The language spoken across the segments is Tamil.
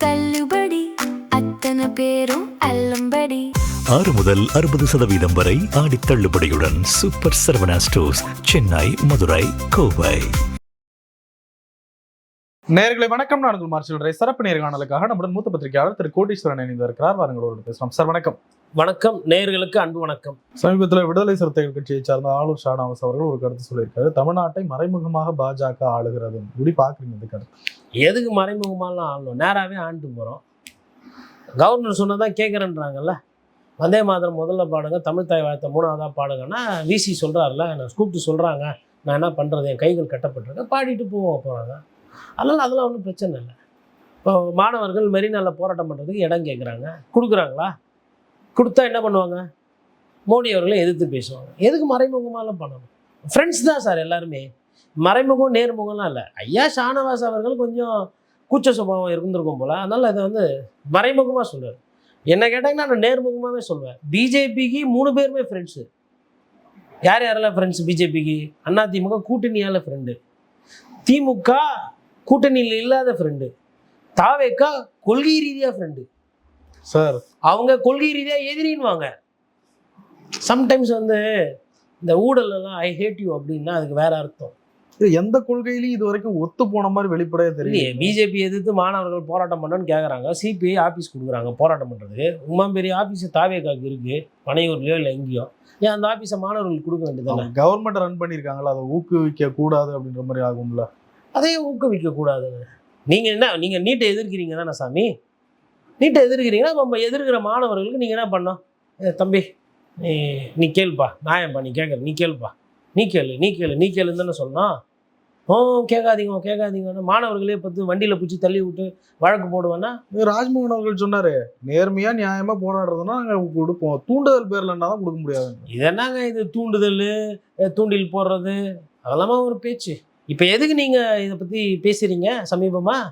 தள்ளுபடி அத்தனை பேரும் அல்லம்படி 6 முதல் 60% வரை ஆடி தள்ளுபடியுடன் சூப்பர் சரவணா ஸ்டோர்ஸ், சென்னை, மதுரை, கோவை. நேயர்களே வணக்கம். நான் உங்கள் மார்ஷல் சிறப்பு நேர்காணலுக்காக நம்முடன் மூத்த பத்திரிகையாளர் திரு கோட்டீஸ்வரன் இணைந்து இருக்கிறார். வாருங்களோடு பேசலாம். சார் வணக்கம். வணக்கம். நேயர்களுக்கு அன்பு வணக்கம். சமீபத்தில் விடுதலை சிறுத்தைகள் கட்சியை சார்ந்த ஆளுர் ஷானவாஸ் அவர்கள் ஒரு கருத்து சொல்லியிருக்காரு. தமிழ்நாட்டை மறைமுகமாக பாஜக ஆளுகிறது. இப்படி பாக்குறீங்க இந்த கருத்து? எதுக்கு மறைமுகமாலாம் ஆளணும்? நேராகவே ஆண்டு போகிறோம். கவர்னர் சொன்னதான் கேட்குறேன்றாங்கல்ல. வந்தே மாதரம் முதல்ல பாடுங்க, தமிழ் தாய் வாழ்த்த 3ஆவதாக பாடுங்கன்னா விசி சொல்கிறாருல, நான் கூப்பிட்டு சொல்கிறாங்க, நான் என்ன பண்ணுறது, என் கைகள் கட்டப்பட்டிருக்கேன், பாடிட்டு போகிறாங்க. அதெல்லாம் ஒன்றும் பிரச்சனை இல்லை. இப்போ மாணவர்கள் மெரினாவில் போராட்டம் பண்ணுறதுக்கு இடம் கேட்குறாங்க, கொடுக்குறாங்களா? கொடுத்தா என்ன பண்ணுவாங்க? மோடி அவர்களை எதிர்த்து பேசுவாங்க. எதுக்கு மறைமுகமாலாம் பண்ணணும்? ஃப்ரெண்ட்ஸ் தான் சார் எல்லாருமே. மறைமுகம் நேர்முகம்லாம் இல்லை. ஐயா ஷானவாஸ் அவர்கள் கொஞ்சம் கூச்ச சுபாவம் இருந்திருக்கும் போல், அதனால் அதை மறைமுகமாக சொல்கிறார். என்ன கேட்டாங்கன்னா நான் நேர்முகமாகவே சொல்வேன். பிஜேபிக்கு 3 பேருமே ஃப்ரெண்ட்ஸு. யாரெல்லாம் ஃப்ரெண்ட்ஸு பிஜேபிக்கு? அதிமுக கூட்டணியால் ஃப்ரெண்டு, திமுக கூட்டணியில் இல்லாத ஃப்ரெண்டு, தாவேக்கா கொள்கை ரீதியாக ஃப்ரெண்டு. சார் அவங்க கொள்கை ரீதியாக எதிரின்வாங்க. சம்டைம்ஸ் இந்த ஊழலெல்லாம் ஐ ஹேட் யூ அப்படின்னா அதுக்கு வேற அர்த்தம். எந்த கொள்கையிலையும் இது வரைக்கும் ஒத்து போன மாதிரி வெளிப்படையா தெரியும். பிஜேபி எதிர்த்து மாணவர்கள் போராட்டம் பண்ணணும்னு கேட்குறாங்க. சிபிஐ ஆஃபீஸ் கொடுக்குறாங்க போராட்டம் பண்ணுறதுக்கு. உமா பெரிய ஆஃபீஸ் தாவேக்காக்கு இருக்குது, பனையூர்லையோ இல்லை எங்கேயோ. ஏன் அந்த ஆஃபீஸை மாணவர்களுக்கு கொடுக்க வேண்டியது? கவர்மெண்ட் ரன் பண்ணியிருக்காங்களா, அதை ஊக்குவிக்க கூடாது அப்படின்ற மாதிரி ஆகும்ல. அதையும் ஊக்குவிக்க கூடாதுன்னு நீங்கள் நீட்டை எதிர்க்கிறீங்க தானே சாமி? நீட்டை எதிர்க்கிறீங்கன்னா நம்ம எதிர்க்கிற மாணவர்களுக்கு நீங்கள் என்ன பண்ணோம்? தம்பி நீ கேளுப்பா, நாயம்பா, நீ கேட்குற, நீ கேளுப்பா, நீ கேளுன்னு தானே சொல்லணும். கேட்காதீங்க மாணவர்களே வண்டியில் பிடிச்சி தள்ளி விட்டு வழக்கு போடுவேன்னா? ராஜ்மோகன் அவர்கள் சொன்னாரு, நேர்மையா நியாயமா போராடுறதுன்னா நாங்கள் கொடுப்போம், தூண்டுதல் பேர்லன்னா தான் கொடுக்க முடியாது. இதென்னாங்க இது தூண்டுதல், தூண்டில் போடுறது, அதெல்லாமா ஒரு பேச்சு? இப்போ எதுக்கு நீங்கள் இதை பற்றி பேசுகிறீங்க சமீபமாக?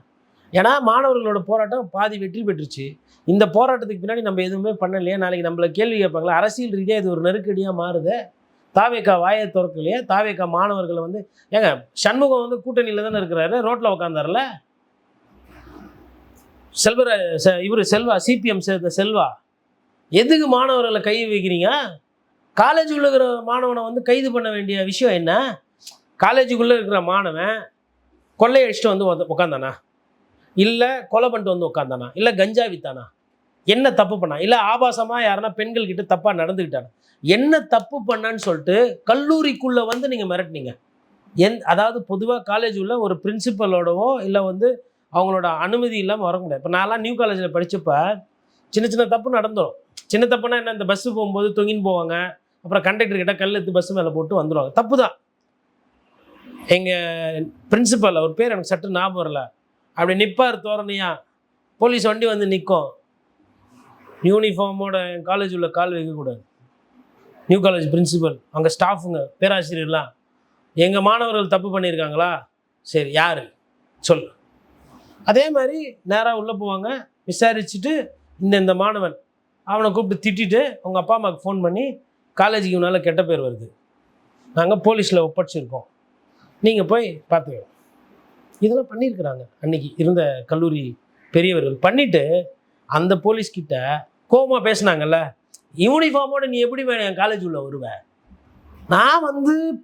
ஏன்னா மாணவர்களோட போராட்டம் பாதி வெற்றி பெற்றுச்சு. இந்த போராட்டத்துக்கு பின்னாடி நம்ம எதுவுமே பண்ணலையே. நாளைக்கு நம்மளை கேள்வி கேட்பாங்களா? அரசியல் ரீதியாக இது ஒரு நெருக்கடியாக மாறுது. தாவேக்கா வாயை திறக்கலையே. தாவேக்கா மாணவர்களை ஏங்க சண்முகம் கூட்டணியில் தானே இருக்கிறாரு, ரோட்டில் உட்காந்தார்ல. செல்வா சிபிஎம் சேர்ந்த செல்வா, எதுக்கு மாணவர்களை கை வைக்கிறீங்க? காலேஜுக்குள்ளே இருக்கிற மாணவனை கைது பண்ண வேண்டிய விஷயம் என்ன? காலேஜுக்குள்ளே இருக்கிற மாணவன் கொள்ளையடிச்சிட்டு உட்காந்தானா, இல்லை கொலை பண்ணிட்டு உட்காந்தானா, இல்லை கஞ்சா வித்தானா, என்ன தப்பு பண்ணா, இல்லை ஆபாசமாக யாருன்னா பெண்கள் கிட்ட தப்பாக நடந்துக்கிட்டானா, என்ன தப்பு பண்ணான்னு சொல்லிட்டு கல்லூரிக்குள்ளே நீங்கள் மிரட்டினீங்க. அதாவது பொதுவாக காலேஜ் உள்ள ஒரு பிரின்சிபலோடவோ இல்லை அவங்களோட அனுமதி இல்லாமல் வர முடியாது. இப்போ நான்லாம் நியூ காலேஜில் படித்தப்போ சின்ன தப்பு நடந்துடும். சின்ன தப்புனா என்ன? இந்த பஸ்ஸு போகும்போது தொங்கின்னு போவாங்க, அப்புறம் கண்டக்டர் கிட்ட கல் எடுத்து பஸ்ஸு மேலே போட்டு வந்துடுவாங்க. தப்பு தான். எங்கள் பிரின்சிபல், அவர் பேர் எனக்கு சட்டு ஞாபகம் வரல, அப்படி நிற்பார் தோரணையா, போலீஸ் வண்டி நிற்கும், யூனிஃபார்மோட என் காலேஜ் உள்ள கால் வைக்கக்கூடாது. நியூ காலேஜ் பிரின்சிபல், அங்கே ஸ்டாஃபுங்க, பேராசிரியர்லாம், எங்கள் மாணவர்கள் தப்பு பண்ணியிருக்காங்களா? சரி, யார் சொல். அதே மாதிரி நேராக உள்ளே போவாங்க, விசாரிச்சுட்டு இந்த மாணவன் அவனை கூப்பிட்டு திட்டிட்டு அவங்க அப்பா அம்மாவுக்கு ஃபோன் பண்ணி, காலேஜுக்கு இவனால் கெட்ட பேர் வருது, நாங்கள் போலீஸில் ஒப்படைச்சிருக்கோம், நீங்கள் போய் பார்த்துக்கோங்க. இதெல்லாம் பண்ணியிருக்கிறாங்க அன்றைக்கி இருந்த கல்லூரி பெரியவர்கள். பண்ணிவிட்டு அந்த போலீஸ்கிட்ட கோபமாக பேசினாங்கல்ல, யூனிஃபார்மோட நீ எப்படி வேணும் என் காலேஜ் உள்ள வருவேன்? நான்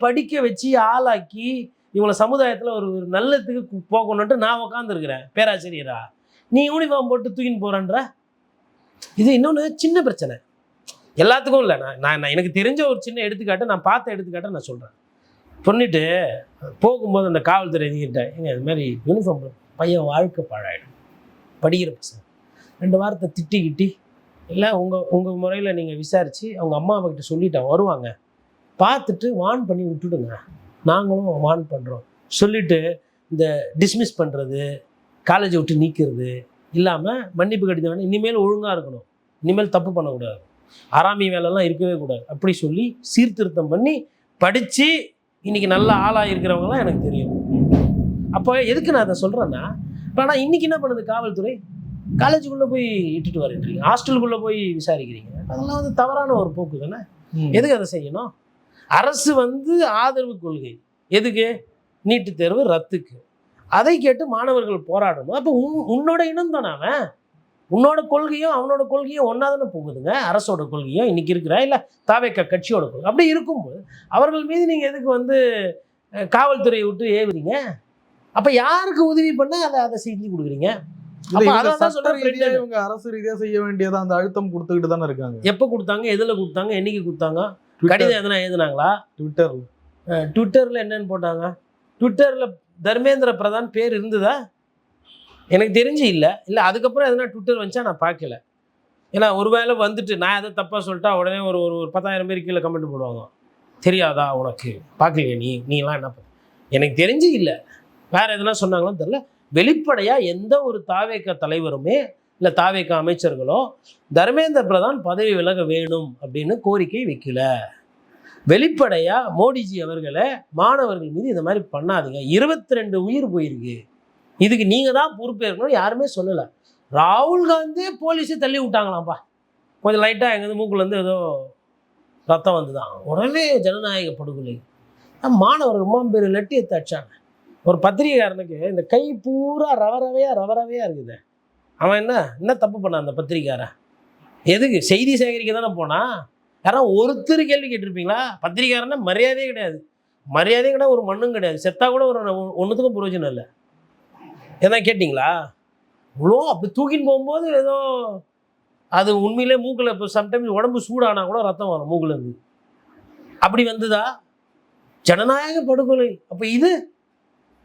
படிக்க வச்சு ஆளாக்கி இவங்களை சமுதாயத்தில் ஒரு நல்லத்துக்கு போகணுன்ட்டு நான் உட்காந்துருக்கிறேன் பேராசிரியரா, நீ யூனிஃபார்ம் போட்டு தூக்கின்னு போகிறேன்ற. இது இன்னொன்று சின்ன பிரச்சனை, எல்லாத்துக்கும் இல்லை. நான் எனக்கு தெரிஞ்ச ஒரு சின்ன எடுத்துக்காட்டை, நான் பார்த்த எடுத்துக்காட்டை நான் சொல்கிறேன். பண்ணிட்டு போகும்போது அந்த காவல்துறை எதிர்கிட்ட, இது மாதிரி யூனிஃபார்ம் பையன் வாழ்க்கை பாழாயிடும், படிக்கிற பசங்க 2 வாரத்தை திட்டிக்கிட்டி, இல்லை உங்கள் முறையில் நீங்கள் விசாரித்து அவங்க அம்மாக்கிட்ட சொல்லிட்டேன், வருவாங்க, பார்த்துட்டு வார்ன் பண்ணி விட்டுடுங்க, நாங்களும் வார்ன் பண்ணுறோம் சொல்லிவிட்டு இந்த டிஸ்மிஸ் பண்ணுறது, காலேஜை விட்டு நீக்கிறது இல்லாமல் மன்னிப்பு கடிதம் வேணும், இனிமேல் ஒழுங்காக இருக்கணும், இனிமேல் தப்பு பண்ணக்கூடாது, ஆறாமி வேலைலாம் இருக்கவே கூடாது அப்படி சொல்லி சீர்திருத்தம் பண்ணி படித்து இன்றைக்கி நல்ல ஆளாக இருக்கிறவங்களாம் எனக்கு தெரியும். அப்போ எதுக்கு நான் அதை சொல்கிறேன்னா, இப்போ ஆனால் இன்றைக்கி என்ன பண்ணுது காவல்துறை? காலேஜுக்குள்ளே போய் இட்டுட்டு வரீங்க, ஹாஸ்டலுக்குள்ளே போய் விசாரிக்கிறீங்க. அதெல்லாம் தவறான ஒரு போக்கு தானே. எதுக்கு அதை செய்யணும்? அரசு ஆதரவு கொள்கை எதுக்கு? நீட்டு தேர்வு ரத்துக்கு. அதை கேட்டு மாணவர்கள் போராடணும். அப்போ உன்னோட இனம் தானே அவன், உன்னோட கொள்கையும் அவனோட கொள்கையும் ஒன்றா தானே போகுதுங்க. அரசோட கொள்கையும் இன்னைக்கு இருக்கிற இல்லை தாவேக்கா கட்சியோட கொள்கை அப்படி இருக்கும்போது அவர்கள் மீது நீங்கள் எதுக்கு வந்து காவல்துறையை விட்டு ஏவுறீங்க? அப்போ யாருக்கு உதவி பண்ண அதை செஞ்சு கொடுக்குறீங்க? இவங்க அரசு ரீதியா செய்ய வேண்டியதா அந்த அழுத்தம் கொடுத்துக்கிட்டு தானே இருக்காங்க. எப்போ கொடுத்தாங்க, எதில் கொடுத்தாங்க, என்னைக்கு கொடுத்தாங்க? கடிதம் எதனா எழுதுனாங்களா? ட்விட்டரில் என்னன்னு போட்டாங்க? ட்விட்டரில் தர்மேந்திர பிரதான் பேர் இருந்ததா? எனக்கு தெரிஞ்சு இல்லை. அதுக்கப்புறம் எதனா ட்விட்டர் வந்துச்சா நான் பார்க்கல. ஏன்னா ஒருவேளை வந்துட்டு நான் எதை தப்பாக சொல்லிட்டா உடனே ஒரு ஒரு 10,000 பேர் கீழே கமெண்ட் போடுவாங்க. தெரியாதா உனக்கு, பார்க்கலையே நீலாம் என்ன எனக்கு தெரிஞ்சு இல்லை. வேறு எதுனா சொன்னாங்களான்னு தெரில. வெளிப்படையாக எந்த ஒரு தாவேக்கா தலைவருமே இல்லை தாவேக்கா அமைச்சர்களோ தர்மேந்திர பிரதான் பதவி விலக வேணும் அப்படின்னு கோரிக்கை வைக்கல. வெளிப்படையாக மோடிஜி அவர்களை மாணவர்கள் மீது இந்த மாதிரி பண்ணாதீங்க. 22 உயிர் போயிருக்கு, இதுக்கு நீங்கள் தான் பொறுப்பேற்கணும் யாருமே சொல்லலை. ராகுல் காந்தி போலீஸை தள்ளி விட்டாங்களாம்ப்பா, கொஞ்சம் லைட்டாக எங்கேருந்து மூக்குலேருந்து ஏதோ ரத்தம் வந்து தான் உடனே ஜனநாயக படுகொலை. மாணவர்கள் ரொம்ப பேர் லெட்டியை தச்சாங்க. ஒரு பத்திரிகைக்காரனுக்கு இந்த கை பூரா ரவரவையாக இருக்குது. அவன் என்ன தப்பு பண்ணான் அந்த பத்திரிக்கையாரன்? எதுக்கு? செய்தி சேகரிக்க தானே போனான். யாரும் ஒருத்தர் கேள்வி கேட்டிருப்பீங்களா? பத்திரிக்கையாரன்னா மரியாதையே கிடையாது, மரியாதையும் கிடையாது, ஒரு மண்ணும் கிடையாது. செத்தா கூட ஒரு ஒன்றுத்துக்கும் பிரயோஜனம் இல்லை. எதனா கேட்டிங்களா? இவ்வளோ அப்படி தூக்கின்னு போகும்போது ஏதோ அது உண்மையிலே மூக்கில் இப்போ சம்டைம்ஸ் உடம்பு சூடானா கூட ரத்தம் வரும் மூக்கிலேருந்து. அப்படி வந்துதா? ஜனநாயக படுகொலை. அப்போ இது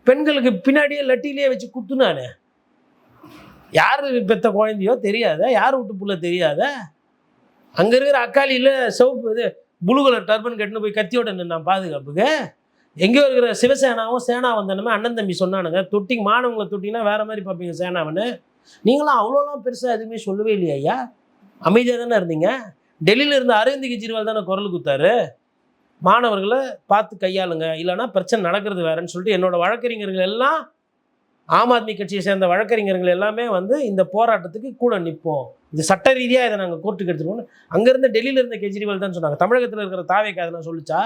பெண்களுக்கு பின்னாடியே லட்டிலேயே வச்சு குத்துனானே, யார் பெத்த குழந்தையோ தெரியாத, யார் விட்டு புள்ள தெரியாத, அங்கே இருக்கிற அக்காலியில் சிவப்பு இது புளு கலர் டர்பன் கட்டுன்னு போய் கத்தியோட நான் பாதுகாப்புக்கு. எங்கேயோ இருக்கிற சிவசேனாவும் சேனா வந்தனமே அண்ணன் தம்பி சொன்னானுங்க, தொட்டிங்க மாணவங்களை தொட்டிங்கன்னா வேறு மாதிரி பார்ப்பீங்க சேனாவன்னு. நீங்களாம் அவ்வளோலாம் பெருசாக எதுவுமே சொல்லவே இல்லையா ஐயா? அமைதியாக தானே இருந்தீங்க. டெல்லியில் இருந்த அரவிந்த் கெஜ்ரிவால் தானே குரல் கொடுத்தாரு, மாணவர்களை பார்த்து கையாளுங்க, இல்லைனா பிரச்சனை நடக்கிறது வேறன்னு சொல்லிட்டு. என்னோடய வழக்கறிஞர்கள் எல்லாம் ஆம் ஆத்மி கட்சியை சேர்ந்த வழக்கறிஞர்கள் எல்லாமே வந்து இந்த போராட்டத்துக்கு கூட நிற்போம், இது சட்ட ரீதியாக இதை நாங்கள் கோர்ட்டுக்கு எடுத்துருவோம்னு அங்கேருந்து டெல்லியில் இருந்த கெஜ்ரிவால் தான் சொன்னாங்க. தமிழகத்தில் இருக்கிற தாவேக்கா அதெல்லாம் சொல்லிச்சா?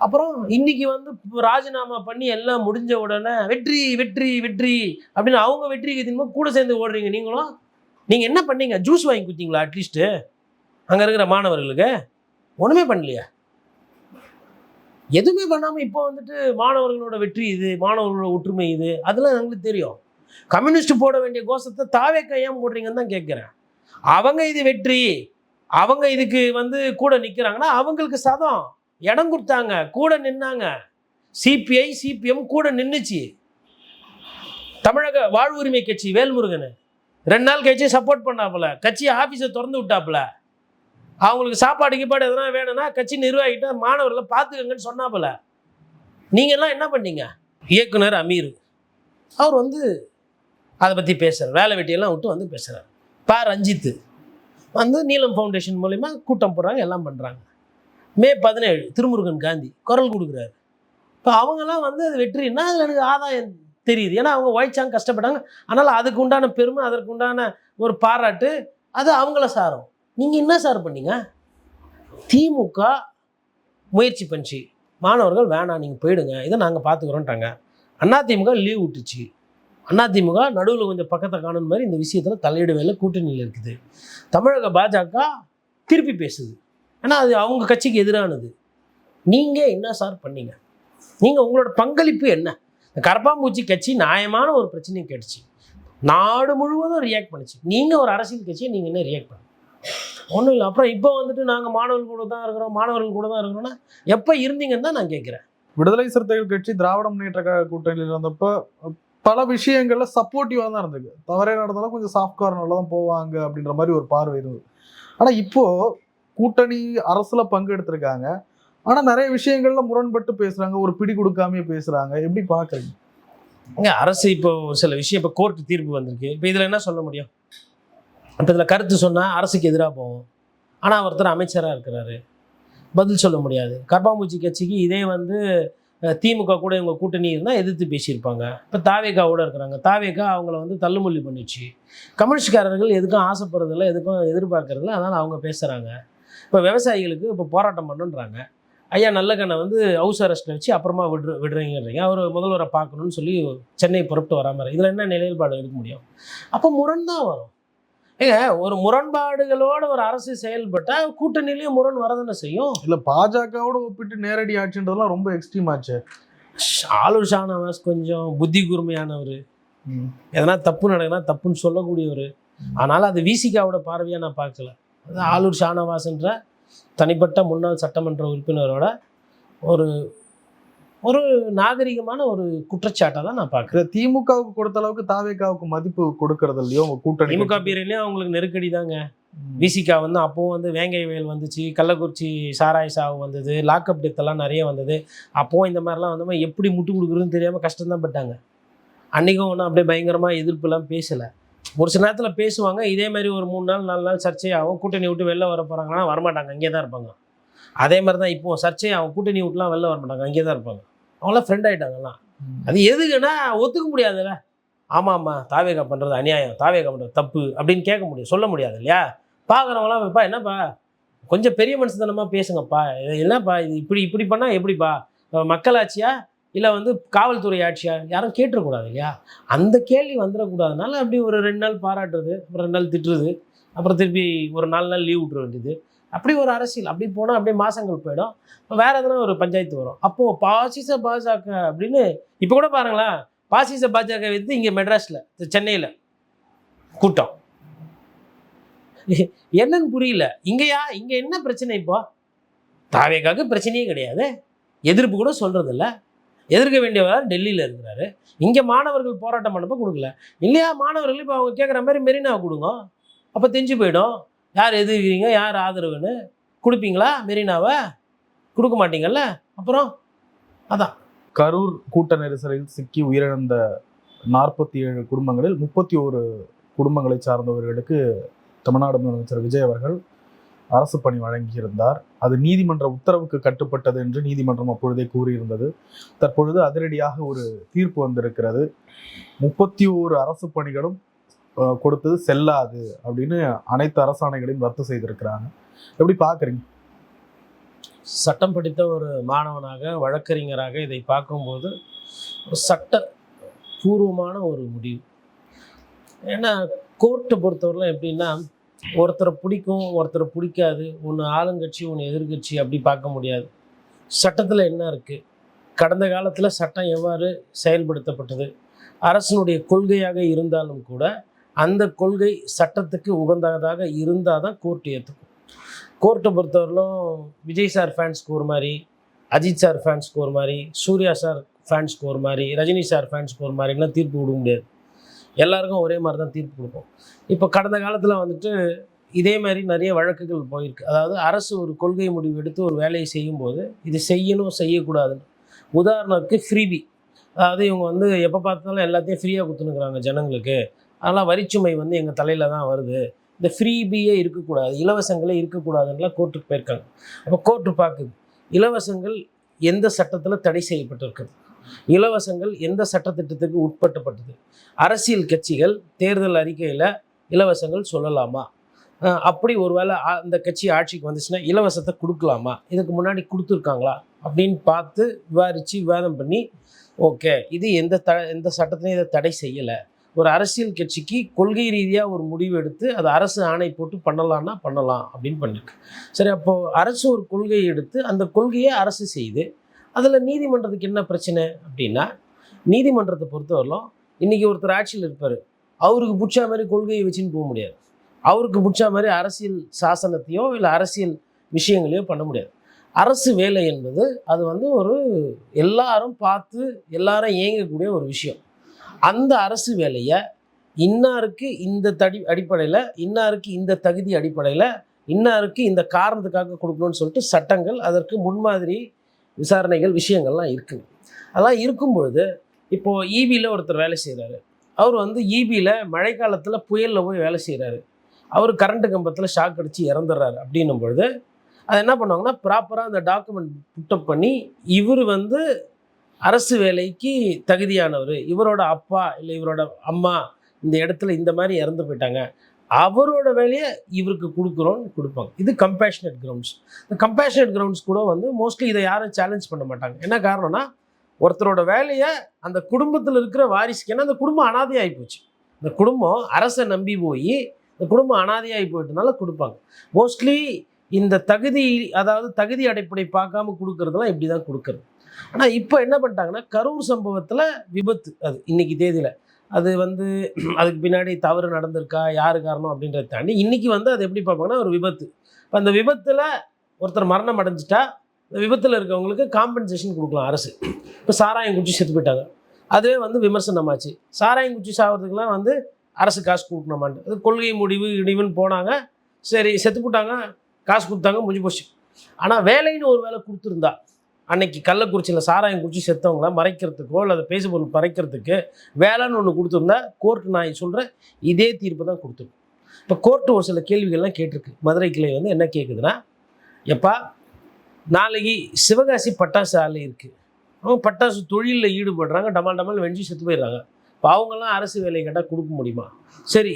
அப்புறம் இன்னைக்கு வந்து ராஜினாமா பண்ணி எல்லாம் முடிஞ்ச உடனே வெற்றி வெற்றி வெற்றி அப்படின்னு அவங்க வெற்றிக்கு தினமும் கூட சேர்ந்து ஓடுறீங்க. நீங்களும் நீங்கள் என்ன பண்ணீங்க? ஜூஸ் வாங்கி கொடுத்தீங்களா? அட்லீஸ்ட்டு அங்கே இருக்கிற மாணவர்களுக்கு ஒன்றுமே பண்ணலையா? எதுவுமே பண்ணாமல் இப்போ வந்துட்டு மாணவர்களோட வெற்றி இது, மாணவர்களோட ஒற்றுமை இது, அதெல்லாம் எங்களுக்கு தெரியும். கம்யூனிஸ்ட் போட வேண்டிய கோஷத்தை தாவேக்கா ஏன் போடுறீங்கன்னு தான் கேட்குறேன். அவங்க இது வெற்றி, அவங்க இதுக்கு வந்து கூட நிற்கிறாங்கன்னா அவங்களுக்கு சதம் இடம் கொடுத்தாங்க, கூட நின்னாங்க. சிபிஐ சிபிஎம் கூட நின்றுச்சு. தமிழக வாழ்வுரிமை கட்சி வேல்முருகன் 2 நாள் கட்சி சப்போர்ட் பண்ணாப்புல, கட்சி ஆஃபீஸை திறந்து விட்டாப்புல, அவங்களுக்கு சாப்பாடு கீப்பாடு எதனா வேணும்னா கட்சி நிர்வாகிட்ட மாணவர்களை பார்த்துக்கங்கன்னு சொன்னாப்புல. நீங்கள்லாம் என்ன பண்ணீங்க? இயக்குனர் அமீர் அவர் வந்து அதை பற்றி பேசுகிறார், வேலை வெட்டியெல்லாம் விட்டு வந்து பேசுகிறார். ரஞ்சித்து வந்து நீலம் ஃபவுண்டேஷன் மூலிமா கூட்டம் போடுறாங்க, எல்லாம் பண்ணுறாங்க. மே 17 திருமுருகன் காந்தி குரல் கொடுக்குறாரு. இப்போ அவங்கெல்லாம் வந்து அது வெற்றின்னா அதில் எனக்கு ஆதாயம் தெரியுது, ஏன்னா அவங்க உழைச்சாங்க, கஷ்டப்பட்டாங்க. அதனால் அதுக்கு உண்டான பெருமை, அதற்கு உண்டான ஒரு பாராட்டு அது அவங்கள சாரும். நீங்கள் என்ன சார் பண்ணீங்க? திமுக முயற்சி பண்ணிச்சு, மாணவர்கள் வேணாம் நீங்கள் போயிடுங்க, இதை நாங்கள் பார்த்துக்குறோன்ட்டாங்க. அதிமுக லீவ் விட்டுச்சு. அதிமுக நடுவில் கொஞ்சம் பக்கத்தை காணும் மாதிரி இந்த விஷயத்தில் தலையிடவே கூட்டணியில் இருக்குது. தமிழக பாஜக திருப்பி பேசுது, ஏன்னா அது அவங்க கட்சிக்கு எதிரானது. நீங்கள் என்ன சார் பண்ணீங்க? நீங்கள் உங்களோட பங்களிப்பு என்ன? கரப்பாம்பூச்சி கட்சி நியாயமான ஒரு பிரச்சனையும் கேட்டுச்சு, நாடு முழுவதும் ரியாக்ட் பண்ணிச்சு. நீங்கள் ஒரு அரசியல் கட்சியை நீங்கள் என்ன ரியாக்ட் பண்ண? ஒன்றும் இல்லை. அப்புறம் இப்போ வந்துட்டு நாங்கள் மாணவர்கள் கூட தான் இருக்கிறோம்னா எப்போ இருந்தீங்கன்னு தான் நான் கேட்குறேன். விடுதலை சிறுத்தைகள் கட்சி திராவிட முன்னேற்ற கழக கூட்டணியில் இருந்தப்போ பல விஷயங்கள்ல சப்போர்ட்டிவாக தான் இருந்தது. தவறே நடந்தாலும் கொஞ்சம் சாஃப்ட் கார்னரில் தான் போவாங்க அப்படின்ற மாதிரி ஒரு பார்வை இருந்தது. ஆனால் இப்போ கூட்டணி அரசுல பங்கெடுத்திருக்காங்க, ஆனால் நிறைய விஷயங்கள்ல முரண்பட்டு பேசுறாங்க, ஒரு பிடி கொடுக்காமே பேசுறாங்க. எப்படி பார்க்குறீங்க? அரசு இப்போ சில விஷயம், இப்போ கோர்ட்டு தீர்ப்பு வந்திருக்கு, இப்போ இதில் என்ன சொல்ல முடியும்? இப்போ இதில் கருத்து சொன்னால் அரசுக்கு எதிராக போவோம். ஆனால் ஒருத்தர் அமைச்சராக இருக்கிறாரு, பதில் சொல்ல முடியாது. கரப்பாம்பூச்சி கட்சிக்கு இதே வந்து திமுக கூட இவங்க கூட்டணி இருந்தால் எதிர்த்து பேசியிருப்பாங்க. இப்போ தாவேக்காவோட இருக்கிறாங்க, தாவேக்கா அவங்கள வந்து தள்ளுமொழி பண்ணிச்சு. கம்யூனிஸ்ட்காரர்கள் எதுக்கும் ஆசைப்படுறதில்ல, எதுக்கும் எதிர்பார்க்கறதில்ல, அதனால் அவங்க பேசுகிறாங்க. இப்போ விவசாயிகளுக்கு இப்போ போராட்டம் பண்ணுன்றாங்க, ஐயா நல்லக்கண்ணை வந்து ஹவுஸ் அரெஸ்ட்டில் வச்சு அப்புறமா விடுறீங்கன்றீங்க. அவர் முதல்வரை பார்க்கணும்னு சொல்லி சென்னை புறப்பட்டு வராமல் இதில் என்ன நிலைப்பாடு எடுக்க முடியும்? அப்போ முரண் தான் வரும். ஏங்க ஒரு முரண்பாடுகளோட ஒரு அரசு செயல்பட்டால் கூட்டணியிலேயும் முரண் வரதானே செய்யும். இல்ல பாஜகவோட ஒப்பிட்டு நேரடி ஆட்சின்றதெல்லாம் ரொம்ப எக்ஸ்ட்ரீம் ஆச்சு. ஆளுர் ஷானவாஸ் கொஞ்சம் புத்தி கூர்மையானவர், எதனா தப்பு நடக்குன்னா தப்புன்னு சொல்லக்கூடியவர். ஆனால் அது விசிகாவோட பார்வையாக நான் பார்க்கல. அது ஆளுர் ஷானவாஸ்ன்ற தனிப்பட்ட முன்னாள் சட்டமன்ற உறுப்பினரோட ஒரு ஒரு நாகரிகமான ஒரு குற்றச்சாட்டை தான் நான் பார்க்குறேன். திமுகவுக்கு கொடுத்த அளவுக்கு தாவேகாவுக்கு மதிப்பு கொடுக்கறது இல்லையோ உங்க கூட்டணி? திமுக பேரிலையும் அவங்களுக்கு நெருக்கடி தாங்க. விசிகா வந்து அப்போது வந்து வேங்கை வயல் வந்துச்சு, கள்ளக்குறிச்சி சாராய் சாவு வந்தது, லாக்அப் டெத் எல்லாம் நிறைய வந்தது. அப்போது இந்த மாதிரிலாம் வந்து எப்படி முட்டு கொடுக்குறதுன்னு தெரியாமல் கஷ்டம்தான் பட்டாங்க. அன்றைக்கும் ஒன்றும் அப்படியே பயங்கரமாக எதிர்ப்புலாம் பேசலை. ஒரு சில நேரத்தில் பேசுவாங்க, இதே மாதிரி ஒரு 3 நாள் 4 நாள் சர்ச்சையாகும். கூட்டணி விட்டு வெளில வர போகிறாங்கன்னா வரமாட்டாங்க, அங்கே தான் இருப்பாங்க. அதே மாதிரி தான் இப்போது சர்ச்சையாகும், கூட்டணி விட்டுலாம் வெளில வர மாட்டாங்க, அங்கே தான் இருப்பாங்க. அவங்களாம் ஃப்ரெண்ட் ஆகிட்டாங்கலாம். அது எதுக்குன்னா ஒத்துக்க முடியாதுல்ல. ஆமாம்மா தாவேகா பண்ணுறது அநியாயம், தாவேகா பண்ணுறது தப்பு அப்படின்னு கேட்க முடியும், சொல்ல முடியாது இல்லையா? பார்க்குறவங்களாம் வைப்பா என்னப்பா கொஞ்சம் பெரிய மனுஷத்தனமாக பேசுங்கப்பா, என்னப்பா இது இப்படி பண்ணால் எப்படிப்பா, மக்களாட்சியா இல்லை வந்து காவல்துறை ஆட்சியா, யாரும் கேட்டுறக்கூடாது இல்லையா? அந்த கேள்வி வந்துடக்கூடாதுனால அப்படி ஒரு 2 நாள் பாராட்டுறது, அப்புறம் 2 நாள் திட்டுறது, அப்புறம் திருப்பி ஒரு 4 நாள் லீவ் விட்டுற வேண்டியது. அப்படி ஒரு அரசியல் அப்படி போனால் அப்படியே மாதங்கள் போயிடும். வேறு எதனா ஒரு பஞ்சாயத்து வரும். அப்போது பாசிச பாஜக அப்படின்னு இப்போ கூட பாருங்களேன், பாசிச பாஜக வைத்து இங்கே மெட்ராஸில் சென்னையில் கூட்டம் என்னன்னு புரியல. இங்கே என்ன பிரச்சனை? இப்போ தாவேகாவுக்கு பிரச்சனையே கிடையாது, எதிர்ப்பு கூட சொல்கிறதில்ல. எதிர்க்க வேண்டியவர் டெல்லியில் இருக்கிறாரு. இங்கே மாணவர்கள் போராட்டம் பண்ணப்போ கொடுக்கல இல்லையா? மாணவர்கள் இப்போ அவங்க கேட்குற மாதிரி மெரினாவை கொடுங்க, அப்போ தெரிஞ்சு போயிடும் யார் எதிர்க்கிறீங்க யார் ஆதரவுன்னு. கொடுப்பீங்களா மெரினாவை? கொடுக்க மாட்டீங்கல்ல. அப்புறம் அதான் கரூர் கூட்ட நெரிசலில் சிக்கி உயிரிழந்த 47 குடும்பங்களில் 31 குடும்பங்களை சார்ந்தவர்களுக்கு தமிழ்நாடு முதலமைச்சர் விஜய் அவர்கள் அரசு பணி வழங்கியிருந்தார். அது நீதிமன்ற உத்தரவுக்கு கட்டுப்பட்டது என்று நீதிமன்றம் அப்பொழுதே கூறியிருந்தது. தற்பொழுது அதிரடியாக ஒரு தீர்ப்பு வந்திருக்கிறது. 31 அரசு பணிகளும் கொடுத்தது செல்லாது அப்படின்னு அனைத்து அரசாணைகளையும் ரத்து செய்திருக்கிறாங்க. எப்படி பார்க்குறீங்க? சட்டம் படித்த ஒரு மாணவனாக வழக்கறிஞராக இதை பார்க்கும்போது ஒரு சட்ட பூர்வமான ஒரு முடிவு. ஏன்னா கோர்ட்டை பொறுத்தவரைலாம் எப்படின்னா, ஒருத்தரை பிடிக்கும் ஒருத்தரை பிடிக்காது, ஒன்று ஆளுங்கட்சி ஒன்று எதிர்கட்சி அப்படி பார்க்க முடியாது. சட்டத்தில் என்ன இருக்குது, கடந்த காலத்தில் சட்டம் எவ்வாறு செயல்படுத்தப்பட்டது, அரசனுடைய கொள்கையாக இருந்தாலும் கூட அந்த கொள்கை சட்டத்துக்கு உகந்ததாக இருந்தால் தான் கோர்ட் ஏற்றுக்கும். கோர்ட்டை பொறுத்தவரையிலும் விஜய் சார் ஃபேன்ஸ்க்கு ஒரு மாதிரி, அஜித் சார் ஃபேன்ஸ்க்கு ஒரு மாதிரி, சூர்யா சார் ஃபேன்ஸ்க்கு ஒரு மாதிரி, ரஜினி சார் ஃபேன்ஸ்க்கு ஒரு மாதிரிலாம் தீர்ப்பு கொடுக்க முடியாது. எல்லாருக்கும் ஒரே மாதிரி தான் தீர்ப்பு கொடுப்போம். இப்போ கடந்த காலத்தில் வந்துட்டு இதே மாதிரி நிறைய வழக்குகள் போயிருக்கு. அதாவது அரசு ஒரு கொள்கை முடிவு எடுத்து ஒரு வேலையை செய்யும்போது இது செய்யணும் செய்யக்கூடாதுன்னு. உதாரணத்துக்கு ஃப்ரீபி, அதாவது இவங்க வந்து எப்போ பார்த்தாலும் எல்லாத்தையும் ஃப்ரீயாக கொடுத்துனுக்குறாங்க ஜனங்களுக்கு, அதனால் வரிச்சுமை வந்து எங்கள் தலையில் தான் வருது, இந்த ஃப்ரீபியே இருக்கக்கூடாது, இலவசங்களே இருக்கக்கூடாதுன்னெலாம் கோர்ட்டுக்கு போயிருக்காங்க. அப்போ கோர்ட்டு பார்க்குது இலவசங்கள் எந்த சட்டத்தில் தடை செய்யப்பட்டிருக்குது, இலவசங்கள் எந்த சட்டத்திட்டத்துக்கு உட்பட்டப்பட்டது, அரசியல் கட்சிகள் தேர்தல் அறிக்கையில் இலவசங்கள் சொல்லலாமா, அப்படி ஒருவேளை அந்த கட்சி ஆட்சிக்கு வந்துச்சுன்னா இலவசத்தை கொடுக்கலாமா, இதுக்கு முன்னாடி கொடுத்துருக்காங்களா அப்படின்னு பார்த்து விவாதம் பண்ணி ஓகே இது எந்த சட்டத்திலையும் இதை தடை செய்யலை, ஒரு அரசியல் கட்சிக்கு கொள்கை ரீதியாக ஒரு முடிவு எடுத்து அது அரசு ஆணை போட்டு பண்ணலான்னா பண்ணலாம் அப்படின்னு பண்ணிருக்கு. சரி, அப்போது அரசு ஒரு கொள்கையை எடுத்து அந்த கொள்கையை அரசு செய்து அதில் நீதிமன்றத்துக்கு என்ன பிரச்சனை அப்படின்னா, நீதிமன்றத்தை பொறுத்தவரையிலும் இன்றைக்கி ஒருத்தர் ஆட்சியில் இருப்பார், அவருக்கு பிடிச்ச மாதிரி கொள்கையை வச்சுன்னு போக முடியாது, அவருக்கு பிடிச்ச மாதிரி அரசியல் சாசனத்தையோ இல்லை அரசியல் விஷயங்களையோ பண்ண முடியாது. அரசு வேலை என்பது அது வந்து ஒரு எல்லாரும் பார்த்து எல்லாரும் இயங்கக்கூடிய ஒரு விஷயம். அந்த அரசு வேலையை இன்னாருக்கு இந்த அடிப்படையில், இன்னாருக்கு இந்த தகுதி அடிப்படையில், இன்னாருக்கு இந்த காரணத்துக்காக கொடுக்கணும்னு சொல்லிட்டு சட்டங்கள், அதற்கு முன்மாதிரி விசாரணைகள் விஷயங்கள்லாம் இருக்குது. அதெல்லாம் இருக்கும் பொழுது இப்போது ஈபியில் ஒருத்தர் வேலை செய்கிறாரு, அவர் வந்து ஈபியில் மழைக்காலத்தில் புயலில் போய் வேலை செய்கிறாரு, அவர் கரண்ட்டு கம்பத்தில் ஷாக் அடித்து இறந்துடுறாரு அப்படின்னும் பொழுது அது என்ன பண்ணுவாங்கன்னா ப்ராப்பராக அந்த டாக்குமெண்ட் புட்டப் பண்ணி இவர் வந்து அரசு வேலைக்கு தகுதியானவர், இவரோட அப்பா இல்லை இவரோட அம்மா இந்த இடத்துல இந்த மாதிரி இறந்து போயிட்டாங்க, அவரோட வேலையை இவருக்கு கொடுக்குறோன்னு கொடுப்பாங்க. இது கம்பேஷனேட் கிரவுண்ட்ஸ். இந்த கம்பேஷனேட் கிரவுண்ட்ஸ் கூட வந்து மோஸ்ட்லி இதை யாரும் சேலஞ்ச் பண்ண மாட்டாங்க. என்ன காரணம்னா, ஒருத்தரோட வேலையை அந்த குடும்பத்தில் இருக்கிற வாரிசுக்கு, ஏன்னா அந்த குடும்பம் அனாதையாகி போச்சு. இந்த குடும்பம் அரசை நம்பி போய் இந்த குடும்பம் அனாதையாகி போயிட்டனால கொடுப்பாங்க. மோஸ்ட்லி இந்த தகுதி, அதாவது தகுதி அடிப்படை பார்க்காம கொடுக்கறதுலாம் இப்படி தான் கொடுக்குறது. ஆனால் இப்போ என்ன பண்ணிட்டாங்கன்னா, கரூர் சம்பவத்தில் விபத்து, அது இன்னைக்கு தேதியில் அது வந்து அதுக்கு பின்னாடி தவறு நடந்திருக்கா, யாரு காரணம் அப்படின்றத தாண்டி இன்றைக்கி வந்து அது எப்படி பார்ப்பாங்கன்னா ஒரு விபத்து. இப்போ அந்த விபத்தில் ஒருத்தர் மரணம் அடைஞ்சிட்டா இந்த விபத்தில் இருக்கவங்களுக்கு காம்பன்சேஷன் கொடுக்கலாம் அரசு. இப்போ சாராயம் குச்சி செத்து போயிட்டாங்க, அதுவே வந்து விமர்சனமாச்சு. சாராயம் குச்சி சாகிறதுக்கெலாம் வந்து அரசு காசு கொடுக்கணுமான்னு அது கொள்கை முடிவு இடிவுன்னு போனாங்க. சரி, செத்து போட்டாங்க, காசு கொடுத்தாங்க, முடிஞ்சு போச்சு. ஆனால் வேலைன்னு ஒரு வேலை கொடுத்துருந்தா, அன்னைக்கு கள்ளக்குறிச்சியில் சாராயம் குடிச்சு செத்தவங்கள மறைக்கிறதுக்கோ அல்லது பேசுபொருள் மறைக்கிறதுக்கு வேலைன்னு ஒன்று கொடுத்துருந்தா கோர்ட்டு, நான் சொல்கிறேன், இதே தீர்ப்பு தான் கொடுத்துருக்கும். இப்போ கோர்ட்டு ஒரு சில கேள்விகள்லாம் கேட்டிருக்கு. மதுரை கிளை வந்து என்ன கேட்குதுன்னா, எப்பா நாளைக்கு சிவகாசி பட்டாசு ஆலை இருக்குது, அவங்க பட்டாசு தொழிலில் ஈடுபடுறாங்க, டமால் டமால் வெஞ்சு செத்து போயிடுறாங்க. இப்போ அவங்கெல்லாம் அரசு வேலை கேட்டால் கொடுக்க முடியுமா? சரி,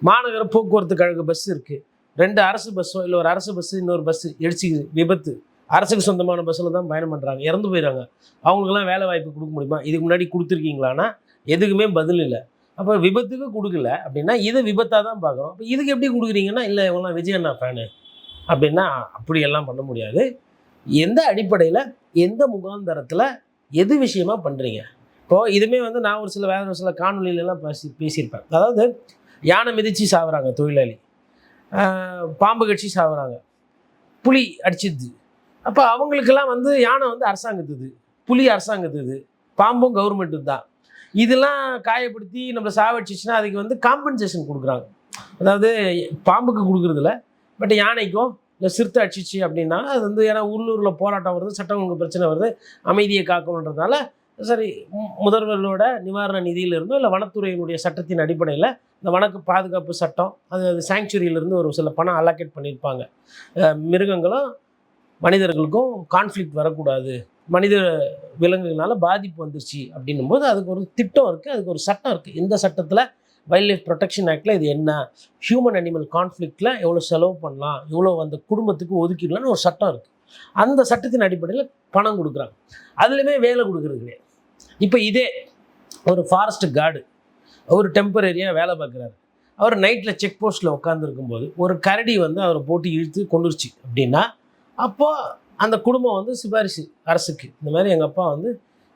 மாநகர போக்குவரத்து கழக பஸ் இருக்குது, 2 அரசு பஸ்ஸோ இல்லை ஒரு அரசு பஸ்ஸு இன்னொரு பஸ்ஸு இடிச்சிக்குது, விபத்து, அரசுக்கு சொந்தமான பஸ்ஸில் தான் பயணம் பண்ணுறாங்க, இறந்து போயிடறாங்க, அவங்களுக்கெல்லாம் வேலை வாய்ப்பு கொடுக்க முடியுமா? இதுக்கு முன்னாடி கொடுத்துருக்கீங்களான்னா எதுக்குமே பதில் இல்லை. அப்போ விபத்துக்கு கொடுக்கல அப்படின்னா இதை விபத்தாக தான் பார்க்குறோம். அப்போ இதுக்கு எப்படி கொடுக்குறீங்கன்னா, இல்லை இவங்களாம் விஜய் அண்ணா ஃபேனு அப்படின்னா அப்படியெல்லாம் பண்ண முடியாது. எந்த அடிப்படையில், எந்த முகாந்தரத்தில், எது விஷயமா பண்ணுறீங்க? இப்போது இதுவுமே வந்து நான் வேறு ஒரு சில காணொலியிலலாம் பேசியிருப்பேன். அதாவது யானை மிதித்து சாகுறாங்க தொழிலாளி, பாம்பு கட்சி சாகுறாங்க, புலி அடிச்சிடுது. அப்போ அவங்களுக்கெல்லாம் வந்து யானை வந்து அரசாங்கத்துது, புலி அரசாங்கத்துது, பாம்பும் கவர்மெண்ட்டு தான். இதெல்லாம் காயப்படுத்தி நம்மளை சாவடிச்சிச்சுன்னா அதுக்கு வந்து காம்பன்சேஷன் கொடுக்குறாங்க. அதாவது பாம்புக்கு கொடுக்குறதில்ல, பட் யானைக்கும் இல்லை சிறுத்தை அடிச்சிச்சு அப்படின்னா அது வந்து, ஏன்னா உள்ளூரில் போராட்டம் வருது, சட்டம் ஒழுங்கு பிரச்சனை வருது, அமைதியை காக்கணுன்றதுனால சரி முதல்வர்களோட நிவாரண நிதியிலிருந்தோ இல்லை வனத்துறையினுடைய சட்டத்தின் அடிப்படையில் இந்த வனக்கு பாதுகாப்பு சட்டம், அது சாங்சுரியிலேருந்து ஒரு சில பணம் அலோகேட் பண்ணியிருப்பாங்க. மிருகங்களும் மனிதர்களுக்கும் கான்ஃப்ளிக்ட் வரக்கூடாது, மனித விலங்குகளால் பாதிப்பு வந்துருச்சு அப்படின்னும் போது அதுக்கு ஒரு திட்டம் இருக்குது, அதுக்கு ஒரு சட்டம் இருக்குது. இந்த சட்டத்தில் வைல்ட் லைஃப் ப்ரொடெக்ஷன் ஆக்டில் இது என்ன, ஹியூமன் அனிமல் கான்ஃப்ளிக்டில் எவ்வளோ செலவு பண்ணலாம், எவ்வளோ அந்த குடும்பத்துக்கு ஒதுக்கிடலான்னு ஒரு சட்டம் இருக்குது. அந்த சட்டத்தின் அடிப்படையில் பணம் கொடுக்குறாங்க, அதுலேயுமே வேலை கொடுக்குறது கிடையாது. இப்போ இதே ஒரு ஃபாரஸ்ட் கார்டு அவர் டெம்பரரியாக வேலை பார்க்குறாரு, அவர் நைட்டில் செக் போஸ்ட்டில் உட்காந்துருக்கும்போது ஒரு கரடி வந்து அவரை போட்டு இழுத்து கொண்டுருச்சு அப்படின்னா, அப்போது அந்த குடும்பம் வந்து சிபாரிசு அரசுக்கு, இந்த மாதிரி எங்கள் அப்பா வந்து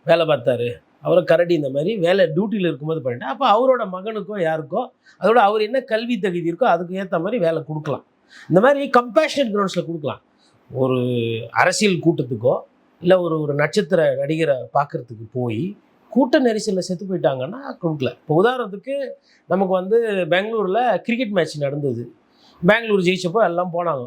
வேலை பார்த்தாரு, அவரை கரடி இந்த மாதிரி வேலை டியூட்டியில் இருக்கும்போது பண்ணிட்டேன், அப்போ அவரோட மகனுக்கோ யாருக்கோ அதோட அவர் என்ன கல்வி தகுதி இருக்கோ அதுக்கு ஏற்ற மாதிரி வேலை கொடுக்கலாம். இந்த மாதிரி கம்பேஷனேட் கிரவுண்ட்ஸில் கொடுக்கலாம். ஒரு அரசியல் கூட்டத்துக்கோ இல்லை ஒரு நட்சத்திர நடிகரை பார்க்குறதுக்கு போய் கூட்ட நெரிசலில் செத்து போயிட்டாங்கன்னா கொடுக்கல. இப்போ உதாரணத்துக்கு நமக்கு வந்து பெங்களூரில் கிரிக்கெட் மேட்ச் நடந்தது, பெங்களூர் ஜெயிச்சப்போ எல்லாம் போனாங்க,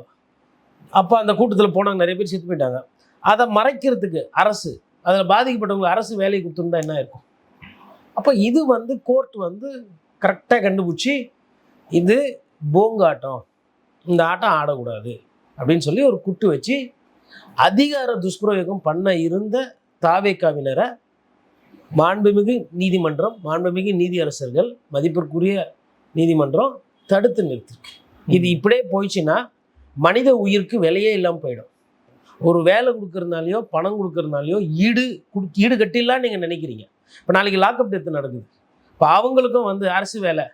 அப்போ அந்த கூட்டத்தில் போனாங்க, நிறைய பேர் செத்து போயிட்டாங்க. அதை மறைக்கிறதுக்கு அரசு, அதில் பாதிக்கப்பட்டவங்களுக்கு அரசு வேலையை கொடுத்துருந்தா என்ன இருக்கும்? அப்போ இது வந்து கோர்ட் வந்து கரெக்டாக கண்டுபிடிச்சி இது போங்காட்டம், இந்த ஆட்டம் ஆடக்கூடாது அப்படின்னு சொல்லி ஒரு குட்டு வச்சு அதிகார துஷ்பிரயோகம் பண்ண இருந்த தாவேக்காவினரை மாண்புமிகு நீதிமன்றம், மாண்புமிகு நீதியரசர்கள், மதிப்பிற்குரிய நீதிமன்றம் தடுத்து நிறுத்திருக்கு. இது இப்படியே போயிடுச்சுன்னா மனித உயிருக்கு விலையே இல்லாமல் போயிடும். ஒரு வேலை கொடுக்கறதுனாலையோ பணம் கொடுக்கறதுனாலையோ ஈடு கட்டிடலாம் நீங்கள் நினைக்கிறீங்க. இப்போ நாளைக்கு லாக்அப் டெத்து நடக்குது, இப்போ அவங்களுக்கும் வந்து அரசு வேலை,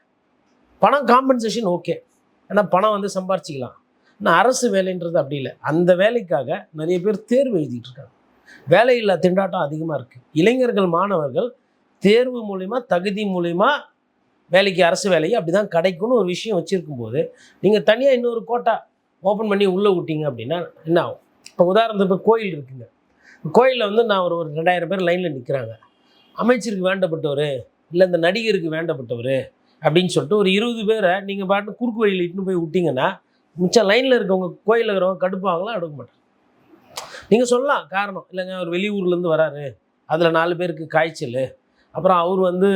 பணம் காம்பன்சேஷன் ஓகே, ஆனால் பணம் வந்து சம்பாரிச்சிக்கலாம். ஆனால் அரசு வேலைன்றது அப்படி இல்லை. அந்த வேலைக்காக நிறைய பேர் தேர்வு எழுதிட்டு இருக்காங்க, வேலையில்லா திண்டாட்டம் அதிகமாக இருக்குது. இளைஞர்கள், மாணவர்கள் தேர்வு மூலிமா, தகுதி மூலிமா வேலைக்கு, அரசு வேலைக்கு அப்படி தான் கிடைக்கும்னு ஒரு விஷயம் வச்சுருக்கும் போது நீங்கள் தனியாக இன்னொரு கோட்டா ஓப்பன் பண்ணி உள்ளே விட்டீங்க அப்படின்னா என்ன ஆகும்? இப்போ உதாரணத்துக்கு இப்போ கோயில் இருக்குங்க, கோயிலில் வந்து நான் ஒரு 2000 பேர் லைனில் நிற்கிறாங்க, அமைச்சருக்கு வேண்டப்பட்டவர் இல்லை இந்த நடிகருக்கு வேண்டப்பட்டவர் அப்படின்னு சொல்லிட்டு ஒரு 20 பேரை நீங்கள் பாட்டு குறுக்கு வழியில் இட்டுன்னு போய் விட்டிங்கன்னா மிச்சம் லைனில் இருக்கவங்க, கோயிலில் இருக்கிறவங்க கடுப்பாங்களாம், எடுக்க மாட்டாங்க. நீங்கள் சொல்லலாம் காரணம், இல்லைங்க அவர் வெளியூர்லேருந்து வராரு, அதில் 4 பேருக்கு காய்ச்சல், அப்புறம் அவர் வந்து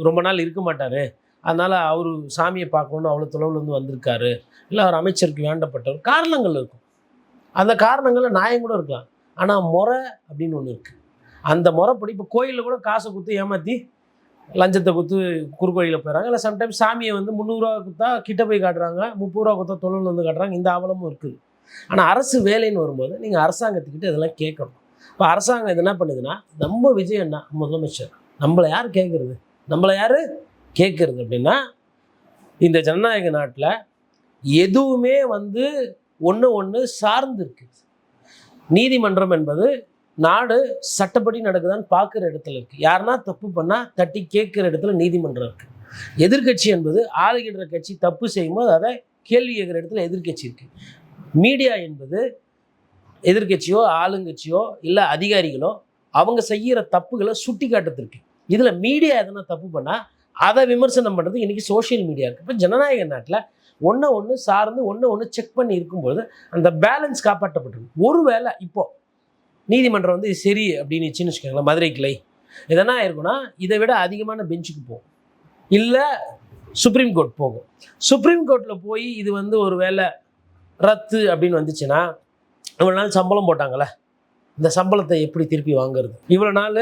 ரொம்ப நாள் இருக்க மாட்டார், அதனால் அவர் சாமியை பார்க்கணுன்னு அவ்வளோ தொலைவுலேருந்து வந்திருக்காரு, இல்லை அவர் அமைச்சருக்கு வேண்டப்பட்டவர், காரணங்கள் இருக்கும். அந்த காரணங்களில் நியாயம் கூட இருக்கலாம். ஆனால் முறை அப்படின்னு ஒன்று இருக்குது. அந்த முறைப்படி இப்போ கோயிலில் கூட காசை கொடுத்து ஏமாற்றி லஞ்சத்தை குத்து குறுக்கு வழியில் போயிடறாங்க. இல்லை சம்டைம்ஸ் சாமியை வந்து 300 ரூபா குத்தா கிட்ட போய் காட்டுறாங்க, 30 ரூபா குத்தா தொழில் வந்து காட்டுறாங்க. இந்த அவலமும் இருக்குது. ஆனால் அரசு வேலைன்னு வரும்போது நீங்கள் அரசாங்கத்துக்கிட்ட இதெல்லாம் கேட்கணும். இப்போ அரசாங்கம் இது என்ன பண்ணுதுன்னா, நம்ம விஜய் அண்ணா முதலமைச்சர், நம்மளை யார் கேட்குறது, நம்மளை யார் கேட்குறது அப்படின்னா, இந்த ஜனநாயக நாட்டில் எதுவுமே வந்து ஒன்று சார்ந்து இருக்குது. நீதிமன்றம் என்பது நாடு சட்டப்படி நடக்குதான்னு பார்க்குற இடத்துல இருக்குது. யாருன்னா தப்பு பண்ணால் தட்டி கேட்குற இடத்துல நீதிமன்றம் இருக்குது. எதிர்க்கட்சி என்பது ஆளுகின்ற கட்சி தப்பு செய்யும்போது அதை கேள்வி கேட்குற இடத்துல எதிர்க்கட்சி இருக்குது. மீடியா என்பது எதிர்க்கட்சியோ ஆளுங்கட்சியோ இல்லை அதிகாரிகளோ அவங்க செய்கிற தப்புகளை சுட்டி காட்டுறதுக்கு. இதில் மீடியா எதனா தப்பு பண்ணால் அதை விமர்சனம் பண்ணுறது இன்றைக்கி சோஷியல் மீடியா இருக்குது. இப்போ ஜனநாயக நாட்டில் ஒன்று சார்ந்து ஒன்று செக் பண்ணி இருக்கும்போது அந்த பேலன்ஸ் காப்பாற்றப்பட்டிருக்கு. ஒருவேளை இப்போது நீதிமன்றம் வந்து இது சரி அப்படின்னு வச்சுக்கோங்களேன், மதுரை கிளை எதனா இருக்குன்னா இதை விட அதிகமான பெஞ்சுக்கு போகும், இல்லை சுப்ரீம் கோர்ட் போகும். சுப்ரீம் கோர்ட்டில் போய் இது வந்து ஒரு வேளை ரத்து அப்படின்னு வந்துச்சுன்னா, இவ்வளோ நாள் சம்பளம் போட்டாங்களே, இந்த சம்பளத்தை எப்படி திருப்பி வாங்குறது? இவ்வளோ நாள்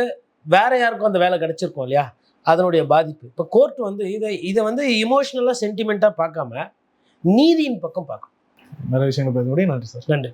வேற யாருக்கும் அந்த வேலை கிடைச்சிருக்கோம் இல்லையா, அதனுடைய பாதிப்பு. இப்போ கோர்ட் வந்து இதை வந்து இமோஷ்னலாக சென்டிமெண்ட்டாக பார்க்காம நீதியின் பக்கம் பார்க்கணும். நிறைய விஷயங்கள் பேச முடியும். நன்றி சார். நன்றி.